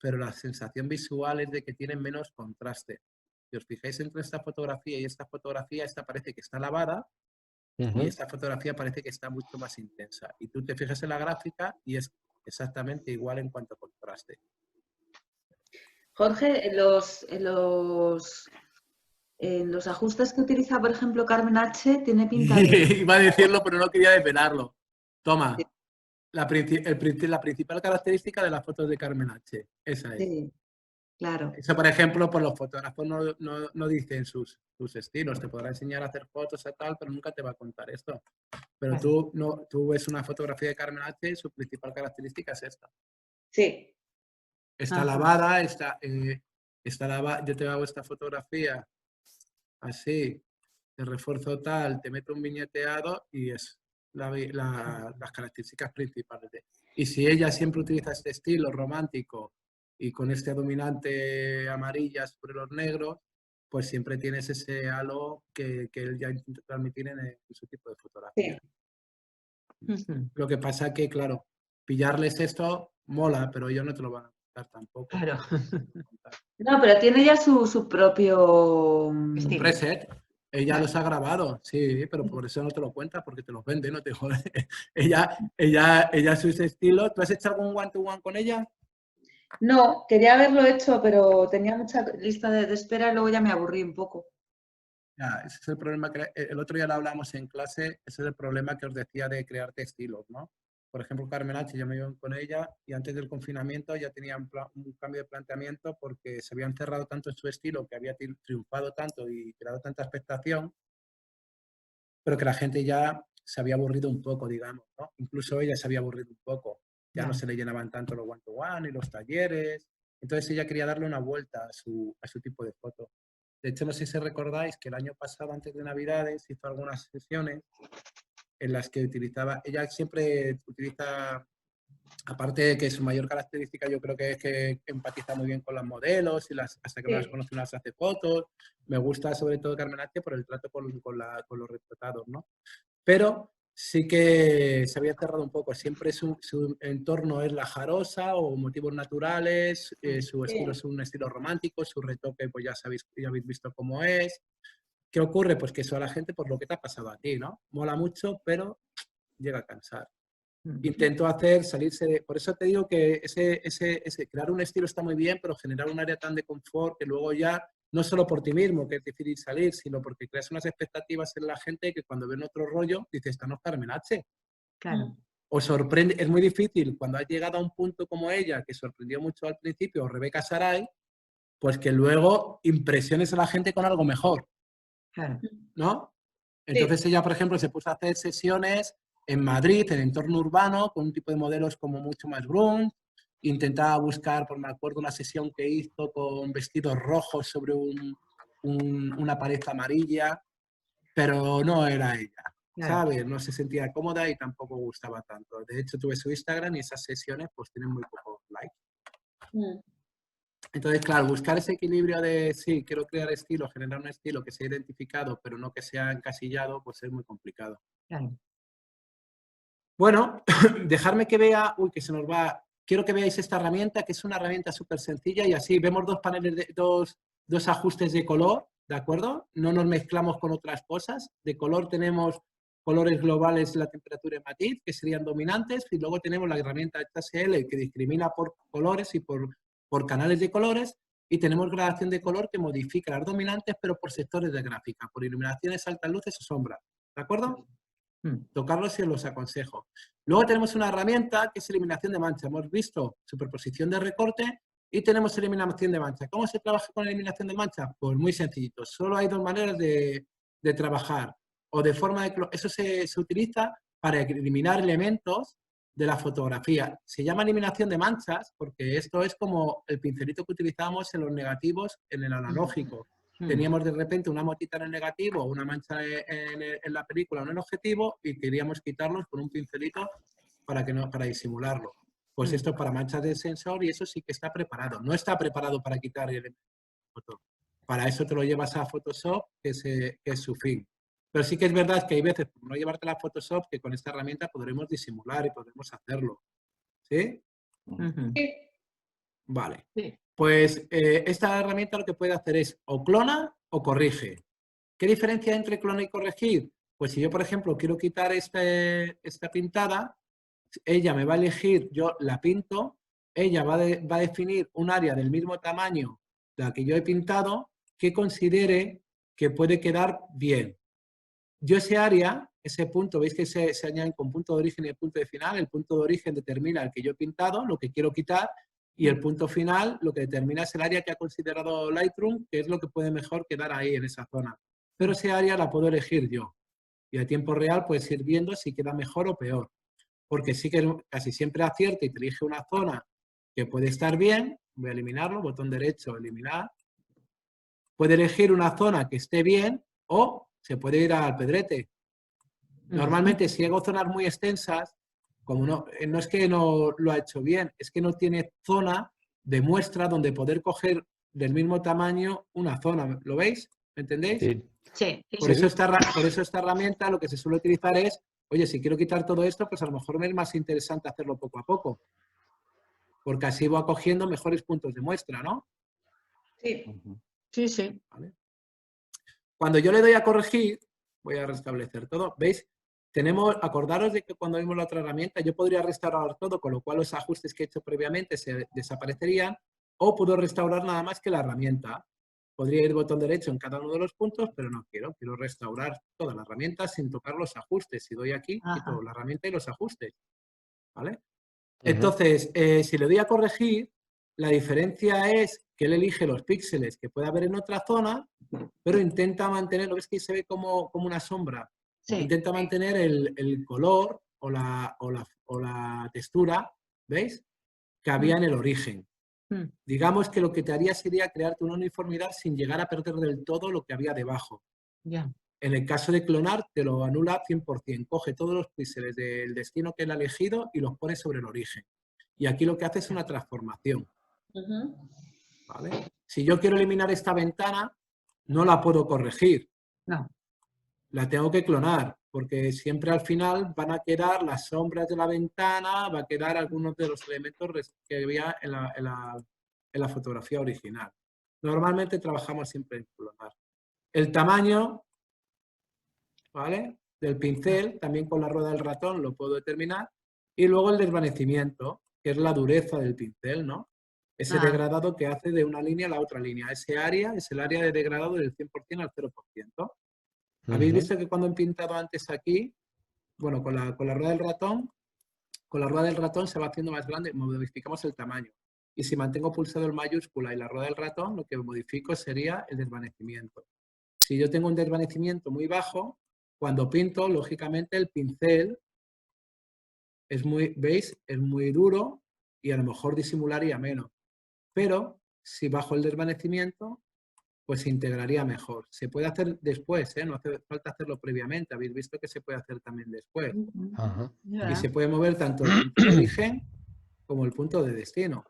pero la sensación visual es de que tienen menos contraste. Si os fijáis entre esta fotografía, esta parece que está lavada y esta fotografía parece que está mucho más intensa. Y tú te fijas en la gráfica y es exactamente igual en cuanto a contraste. Jorge, en los ajustes que utiliza, por ejemplo, Carmen H, tiene pinta de... Iba a decirlo, pero no quería desvelarlo. Toma, la principal característica de las fotos de Carmen H. Esa es. Sí, claro. Eso, por ejemplo, pues los fotógrafos no dicen sus estilos. Te podrá enseñar a hacer fotos y tal, pero nunca te va a contar esto. Pero tú ves una fotografía de Carmen H, su principal característica es esta. Sí. Está lavada, está lavada. Yo te hago esta fotografía así, te refuerzo tal, te meto un viñeteado y es las características principales. Y si ella siempre utiliza este estilo romántico y con este dominante amarilla sobre los negros, pues siempre tienes ese halo que él ya intenta transmitir en su tipo de fotografía. Sí. Lo que pasa que, claro, pillarles esto mola, pero ellos no te lo van a contar tampoco. Claro. No, pero tiene ya su propio... Un preset. Ella los ha grabado, sí, pero por eso no te lo cuenta, porque te los vende, no te jode. ella su estilo. ¿Tú has hecho algún one-to-one con ella? No, quería haberlo hecho, pero tenía mucha lista de espera y luego ya me aburrí un poco. Ya, ese es el problema. El otro día lo hablamos en clase, ese es el problema que os decía de crearte estilos, ¿no? Por ejemplo, Carmen H, yo me iba con ella y antes del confinamiento ya tenía un cambio de planteamiento porque se había encerrado tanto en su estilo, que había triunfado tanto y creado tanta expectación, pero que la gente ya se había aburrido un poco, digamos, ¿no? Incluso ella se había aburrido un poco. Ya no se le llenaban tanto los one-to-one y los talleres. Entonces ella quería darle una vuelta a su tipo de foto. De hecho, no sé si recordáis que el año pasado, antes de Navidades, hizo algunas sesiones en las que ella siempre utiliza, aparte de que su mayor característica yo creo que es que empatiza muy bien con los modelos y hasta que no las conoce las hace fotos. Me gusta sobre todo Carmen H por el trato con los retratados, ¿no? Pero sí que se había cerrado un poco. Siempre su entorno es la jarosa o motivos naturales, su estilo es un estilo romántico, su retoque pues ya habéis visto cómo es. ¿Qué ocurre? Pues que eso a la gente, por lo que te ha pasado a ti, ¿no? Mola mucho, pero llega a cansar. Intento salirse de... Por eso te digo que crear un estilo está muy bien, pero generar un área tan de confort que luego ya, no solo por ti mismo, que es difícil salir, sino porque creas unas expectativas en la gente que cuando ven otro rollo, dices, esta no es Carmen H. Claro. O sorprende, es muy difícil cuando has llegado a un punto como ella, que sorprendió mucho al principio, o Rebeca Saray, pues que luego impresiones a la gente con algo mejor. Claro. ¿No? Entonces ella, por ejemplo, se puso a hacer sesiones en Madrid, en entorno urbano, con un tipo de modelos como mucho más grunge. Intentaba buscar, por me acuerdo, una sesión que hizo con vestidos rojos sobre una pared amarilla, pero no era ella, ¿sabes? No se sentía cómoda y tampoco gustaba tanto. De hecho, tuve su Instagram y esas sesiones pues tienen muy pocos likes. Entonces, claro, buscar ese equilibrio de, sí, quiero crear estilo, generar un estilo que sea identificado, pero no que sea encasillado, pues es muy complicado. Claro. Bueno, dejarme que vea, que se nos va, quiero que veáis esta herramienta, que es una herramienta súper sencilla y así vemos dos paneles, dos ajustes de color, ¿de acuerdo? No nos mezclamos con otras cosas. De color tenemos colores globales, la temperatura y matiz, que serían dominantes, y luego tenemos la herramienta HSL que discrimina por colores y por canales de colores, y tenemos gradación de color que modifica las dominantes, pero por sectores de gráfica, por iluminaciones, altas luces o sombras. ¿De acuerdo? Tocarlos si os los aconsejo. Luego tenemos una herramienta que es eliminación de mancha. Hemos visto superposición de recorte y tenemos eliminación de mancha. ¿Cómo se trabaja con eliminación de mancha? Pues muy sencillito. Solo hay dos maneras de trabajar. O de forma de... Eso se utiliza para eliminar elementos de la fotografía. Se llama eliminación de manchas porque esto es como el pincelito que utilizábamos en los negativos en el analógico. Teníamos de repente una motita en el negativo, una mancha en la película, en el objetivo, y queríamos quitarlos con un pincelito para disimularlo. Pues esto es para manchas del sensor y eso sí que está preparado. No está preparado para quitar el foto. Para eso te lo llevas a Photoshop, que es su fin. Pero sí que es verdad que hay veces, por no llevártela a Photoshop, que con esta herramienta podremos disimular y podremos hacerlo. ¿Sí? Vale. Sí. Pues esta herramienta lo que puede hacer es o clona o corrige. ¿Qué diferencia entre clona y corregir? Pues si yo, por ejemplo, quiero quitar esta pintada, ella me va a elegir, yo la pinto, ella va a definir un área del mismo tamaño de la que yo he pintado que considere que puede quedar bien. Yo ese área, ese punto, veis que se añaden con punto de origen y el punto de final. El punto de origen determina el que yo he pintado, lo que quiero quitar, y el punto final lo que determina es el área que ha considerado Lightroom, que es lo que puede mejor quedar ahí en esa zona. Pero ese área la puedo elegir yo. Y a tiempo real puedes ir viendo si queda mejor o peor. Porque sí que casi siempre acierta y te elige una zona que puede estar bien. Voy a eliminarlo, botón derecho, eliminar. Puede elegir una zona que esté bien o se puede ir al pedrete. Normalmente, si hago zonas muy extensas, como no es que no lo ha hecho bien, es que no tiene zona de muestra donde poder coger del mismo tamaño una zona. ¿Lo veis? ¿Me entendéis? Sí. Sí. Por eso esta herramienta lo que se suele utilizar es, oye, si quiero quitar todo esto, pues a lo mejor me es más interesante hacerlo poco a poco. Porque así voy cogiendo mejores puntos de muestra, ¿no? Sí. Sí, sí. ¿Vale? Cuando yo le doy a corregir, voy a restablecer todo, ¿veis? Acordaros de que cuando vimos la otra herramienta, yo podría restaurar todo, con lo cual los ajustes que he hecho previamente se desaparecerían, o puedo restaurar nada más que la herramienta. Podría ir botón derecho en cada uno de los puntos, pero no quiero restaurar toda la herramienta sin tocar los ajustes. Si doy aquí, quito la herramienta y los ajustes. ¿Vale? Entonces, si le doy a corregir, la diferencia es que él elige los píxeles que puede haber en otra zona, pero intenta mantener, ¿lo ves que se ve como una sombra? Sí. Intenta mantener el color o la textura, ¿veis? Que había en el origen. Digamos que lo que te haría sería crearte una uniformidad sin llegar a perder del todo lo que había debajo. Ya. En el caso de clonar, te lo anula 100%. Coge todos los píxeles del destino que él ha elegido y los pone sobre el origen. Y aquí lo que hace es una transformación. ¿Vale? Si yo quiero eliminar esta ventana, no la puedo corregir. No. La tengo que clonar, porque siempre al final van a quedar las sombras de la ventana, va a quedar algunos de los elementos que había en la fotografía original. Normalmente trabajamos siempre en clonar. El tamaño, ¿vale?, del pincel, también con la rueda del ratón lo puedo determinar. Y luego el desvanecimiento, que es la dureza del pincel, ¿no? Ese degradado que hace de una línea a la otra línea. Ese área es el área de degradado del 100% al 0%. ¿Habéis visto que cuando he pintado antes aquí, bueno, con la rueda del ratón se va haciendo más grande, modificamos el tamaño. Y si mantengo pulsado el mayúscula y la rueda del ratón, lo que modifico sería el desvanecimiento. Si yo tengo un desvanecimiento muy bajo, cuando pinto, lógicamente el pincel es muy, ¿veis? Es muy duro y a lo mejor disimularía menos. Pero si bajo el desvanecimiento, pues se integraría mejor. Se puede hacer después, ¿eh? No hace falta hacerlo previamente. Habéis visto que se puede hacer también después. Y se puede mover tanto el punto de origen como el punto de destino.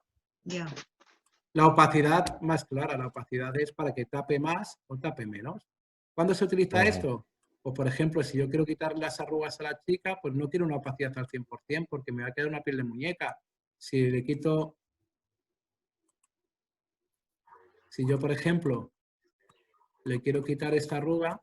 La opacidad más clara. La opacidad es para que tape más o tape menos. ¿Cuándo se utiliza esto? Pues, por ejemplo, si yo quiero quitar las arrugas a la chica, pues no quiero una opacidad al 100% porque me va a quedar una piel de muñeca. Si le quito... Si yo, por ejemplo, le quiero quitar esta arruga,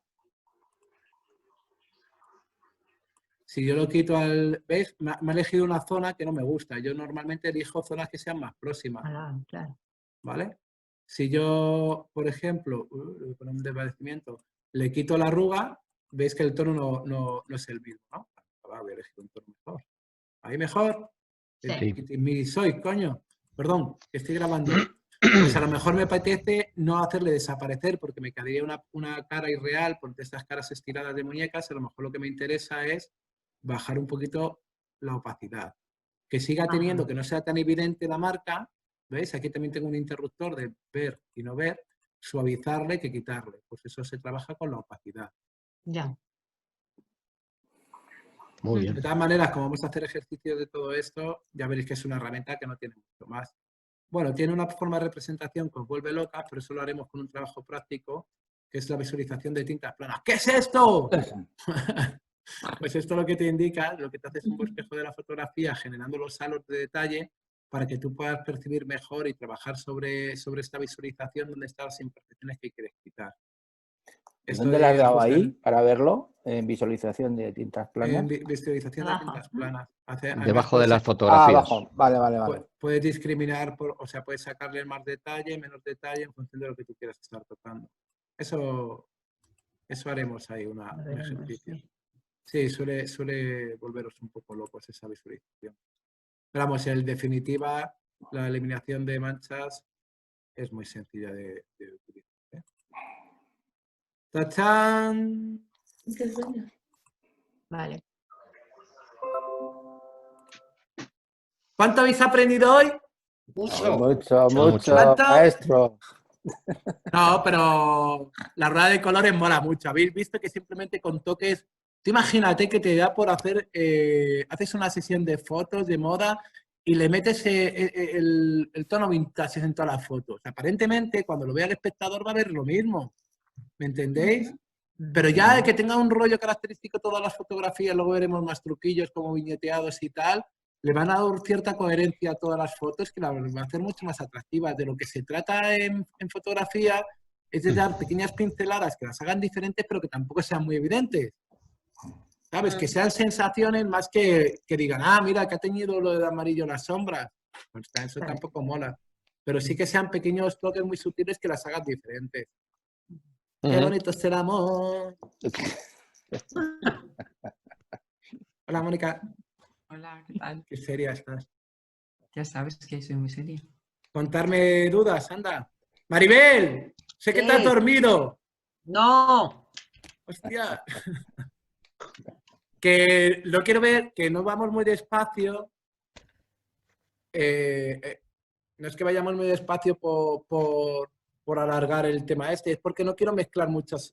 si yo lo quito al... ¿Veis? Me ha elegido una zona que no me gusta. Yo normalmente elijo zonas que sean más próximas. Claro. ¿Vale? Si yo, por ejemplo, con un desvanecimiento, le quito la arruga, veis que el tono no es el mismo, ¿no? Voy a elegir un tono mejor. ¿Ahí mejor? Sí. Soy, coño. Perdón, que estoy grabando. Pues a lo mejor me apetece no hacerle desaparecer porque me quedaría una cara irreal por estas caras estiradas de muñecas. A lo mejor lo que me interesa es bajar un poquito la opacidad. Que siga teniendo, que no sea tan evidente la marca. ¿Veis? Aquí también tengo un interruptor de ver y no ver. Suavizarle que quitarle. Pues eso se trabaja con la opacidad. Ya. Muy De bien. todas maneras, como vamos a hacer ejercicios de todo esto, ya veréis que es una herramienta que no tiene mucho más. Bueno, tiene una forma de representación que os vuelve locas, pero eso lo haremos con un trabajo práctico, que es la visualización de tintas planas. ¿Qué es esto? Pues esto lo que te indica, lo que te hace es un bosquejo de la fotografía generando los halos de detalle para que tú puedas percibir mejor y trabajar sobre esta visualización donde están las imperfecciones que quieres quitar. ¿Dónde le has dado ahí para verlo? En visualización de tintas planas. En visualización de tintas planas. Debajo de las fotografías. Abajo. Vale. Puedes discriminar, o sea, puedes sacarle más detalle, menos detalle en función de lo que tú quieras estar tocando. Eso haremos ahí un ejercicio. Sí, suele volveros un poco locos esa visualización. Pero vamos, en definitiva, la eliminación de manchas es muy sencilla de utilizar. ¡Tachán! Vale. ¿Cuánto habéis aprendido hoy? Mucho, ¿Cuánto? maestro. No, pero la rueda de colores mola mucho. Habéis visto que simplemente con toques, tú imagínate que te da por hacer, haces una sesión de fotos de moda y le metes el tono vintage en todas las fotos. Aparentemente, cuando lo vea el espectador va a ver lo mismo. ¿Me entendéis? Pero ya de que tenga un rollo característico todas las fotografías, luego veremos más truquillos como viñeteados y tal, le van a dar cierta coherencia a todas las fotos que la van a hacer mucho más atractivas. De lo que se trata en fotografía es de dar pequeñas pinceladas que las hagan diferentes, pero que tampoco sean muy evidentes. ¿Sabes? Que sean sensaciones más que digan, mira, que ha teñido lo de amarillo las sombras. Pues eso tampoco mola. Pero sí que sean pequeños toques muy sutiles que las hagan diferentes. ¡Qué bonito es el amor! Hola, Mónica. Hola, ¿qué tal? Qué seria estás. Ya sabes que soy muy seria. Contarme dudas, anda. Maribel, sé que te has dormido. No. Hostia. Que lo quiero ver, que no vamos muy despacio. No es que vayamos muy despacio por alargar el tema este, es porque no quiero mezclar muchos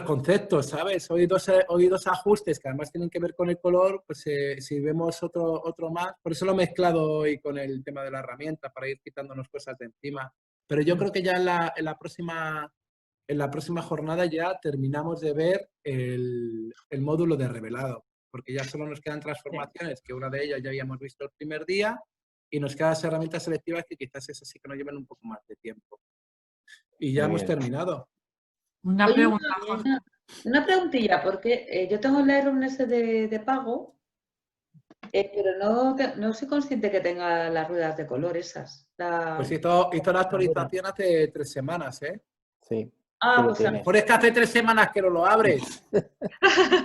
conceptos, ¿sabes? Hoy dos ajustes que además tienen que ver con el color, pues si vemos otro más, por eso lo he mezclado hoy con el tema de la herramienta, para ir quitándonos cosas de encima. Pero yo creo que ya en la próxima jornada ya terminamos de ver el módulo de revelado, porque ya solo nos quedan transformaciones, que una de ellas ya habíamos visto el primer día, y nos quedan las herramientas selectivas que quizás esas sí que nos lleven un poco más de tiempo. Y ya hemos terminado. Una Oye, pregunta. una preguntilla, porque yo tengo el RNS de pago, pero no soy consciente que tenga las ruedas de color esas. Pues hizo la actualización hace 3 semanas, ¿eh? Sí. Pues a lo mejor es que hace 3 semanas que no lo abres. Pues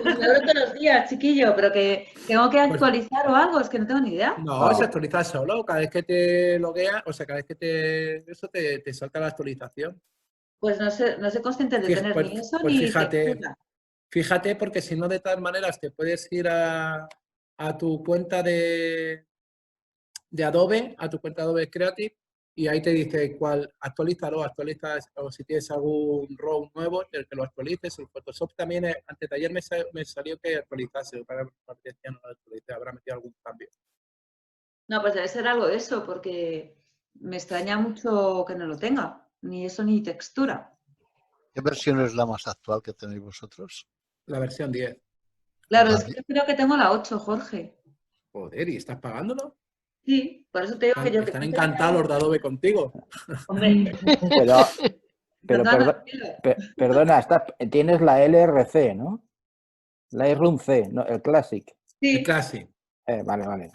lo abro todos los días, chiquillo, pero que tengo que actualizar o algo, es que no tengo ni idea. No, se actualiza solo. Cada vez que te logueas, o sea, cada vez que te salta la actualización. Pues no soy consciente de tener ni eso pues ni fíjate, porque si no, de todas maneras, te puedes ir a tu cuenta de Adobe, a tu cuenta de Adobe Creative, y ahí te dice cuál actualízalo, o si tienes algún RAW nuevo, que lo actualices. El Photoshop también, antes de ayer me salió que actualizase, para ya no lo actualicé, habrá metido algún cambio. No, pues debe ser algo de eso, porque me extraña mucho que no lo tenga, ni eso ni textura. ¿Qué versión es la más actual que tenéis vosotros? La versión 10. Claro, es que creo que tengo la 8, Jorge. Joder, ¿y estás pagándolo? Sí, por eso te digo que yo... Están encantados los de Adobe contigo. Hombre. Pero perdona, tienes la LRC, ¿no? Lightroom C, no, el Classic. Sí. El Classic. Vale.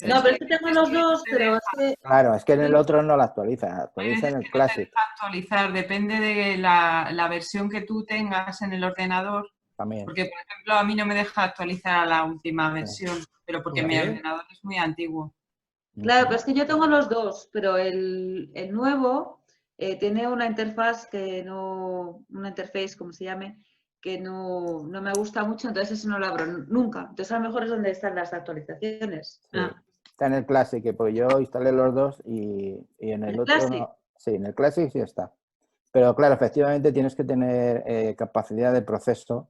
No, pero es que tengo los dos, pero es que... Claro, es que en el otro no la actualiza, Hay actualiza en veces el que no te Classic deja actualizar, depende de la versión que tú tengas en el ordenador. también. Porque, por ejemplo, a mí no me deja actualizar a la última versión, pero porque ¿Por mi qué? ordenador es muy antiguo. Claro, pero es que yo tengo los dos, pero el nuevo tiene una interfaz que no, una interface, como se llame, que no me gusta mucho, entonces eso no lo abro nunca. Entonces a lo mejor es donde están las actualizaciones. Sí. Está en el Classic, porque yo instalé los dos y en el ¿El otro Classic? no. Sí, en el Classic sí está. Pero claro, efectivamente tienes que tener capacidad de proceso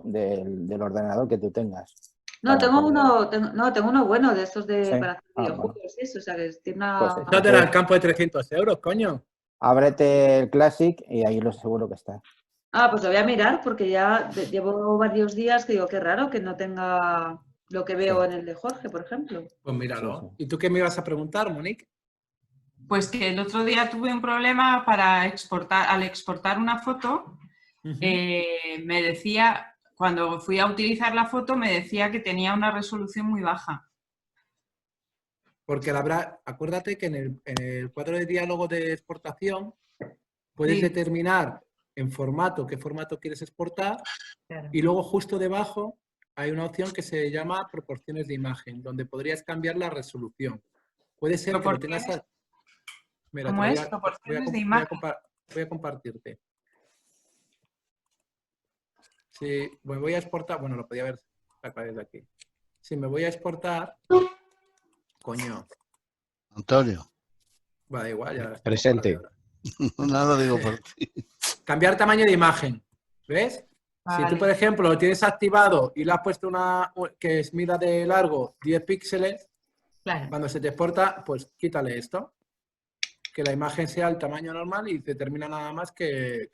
del ordenador que tú tengas. No, para tengo poder- tengo uno bueno de estos Sí. para hacer Ah, videojuegos, bueno. y eso, o sea, que tiene Pues una... No te da el campo de 300 euros, coño. ábrete el Classic y ahí lo seguro que está. Ah, pues lo voy a mirar porque ya llevo varios días que digo, qué raro que no tenga lo que veo Sí. en el de Jorge, por ejemplo. Pues míralo. Sí, sí. ¿Y tú qué me ibas a preguntar, Monique? Pues que el otro día tuve un problema para exportar, al exportar una foto, me decía, cuando fui a utilizar la foto, me decía que tenía una resolución muy baja. Porque acuérdate que en el cuadro de diálogo de exportación puedes Sí. determinar en formato qué formato quieres exportar Claro. y luego justo debajo hay una opción que se llama proporciones de imagen, donde podrías cambiar la resolución. Puede ser que lo tengas... Mira, ¿Cómo es? Proporciones de imagen. voy a compartirte. Si me voy a exportar, bueno, lo podía ver acá desde aquí. Si me voy a exportar, coño, Antonio, va, da igual, ya. Presente. no lo digo por ti. Cambiar tamaño de imagen, ¿ves? Si tú, Vale. por ejemplo, lo tienes activado y le has puesto que es mira de largo 10 píxeles, Claro. cuando se te exporta, pues quítale esto. Que la imagen sea el tamaño normal y determina nada más que el